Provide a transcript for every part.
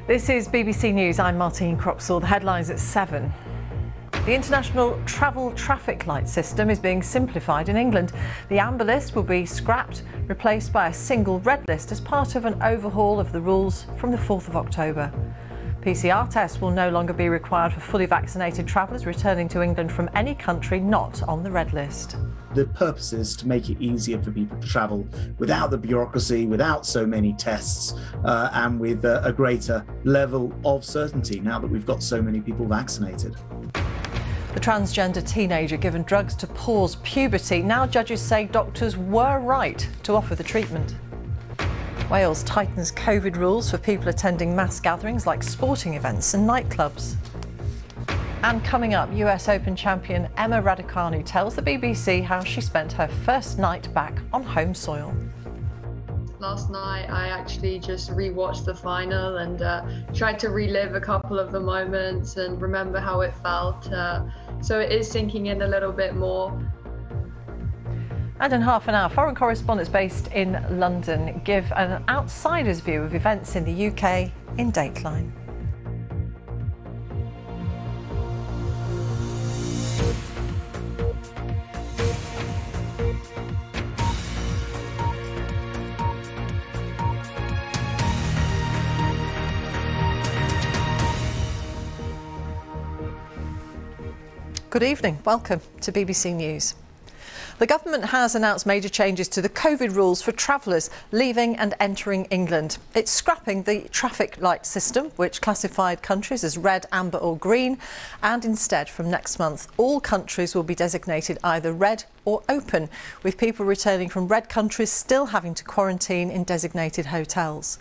This is BBC News. I'm Martine Croxall. The headlines at 7. The international travel traffic light system is being simplified in England. The amber list will be scrapped, replaced by a single red list as part of an overhaul of the rules from the 4th of October. PCR tests will no longer be required for fully vaccinated travellers returning to England from any country not on the red list. The purpose is to make it easier for people to travel without the bureaucracy, without so many tests, and with a greater level of certainty now that we've got so many people vaccinated. The transgender teenager given drugs to pause puberty. Now judges say doctors were right to offer the treatment. Wales tightens COVID rules for people attending mass gatherings like sporting events and nightclubs. And coming up, US Open champion Emma Raducanu tells the BBC how she spent her first night back on home soil. Last night I actually just re-watched the final and tried to relive a couple of the moments and remember how it felt. So it is sinking in a little bit more. And in half an hour, foreign correspondents based in London give an outsider's view of events in the UK in Dateline. Good evening. Welcome to BBC News. The government has announced major changes to the COVID rules for travellers leaving and entering England. It's scrapping the traffic light system, which classified countries as red, amber or green, and instead from next month all countries will be designated either red or open, with people returning from red countries still having to quarantine in designated hotels.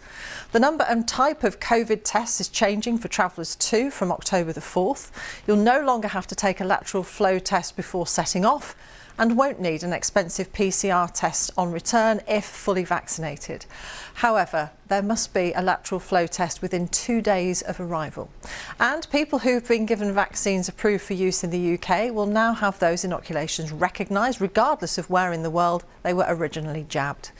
The number and type of COVID tests is changing for travellers too from October the 4th. You'll no longer have to take a lateral flow test before setting off and won't need an expensive PCR test on return if fully vaccinated. However, there must be a lateral flow test within 2 days of arrival. And people who've been given vaccines approved for use in the UK will now have those inoculations recognised, regardless of where in the world they were originally jabbed.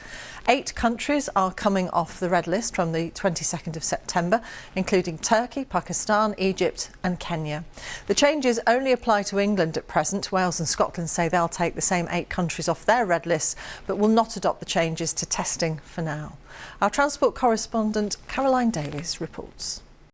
8 countries are coming off the red list from the 22nd of September, including Turkey, Pakistan, Egypt and Kenya. The changes only apply to England at present. Wales and Scotland say they'll take the same 8 countries off their red list, but will not adopt the changes to testing for now. Our transport correspondent Caroline Davies reports.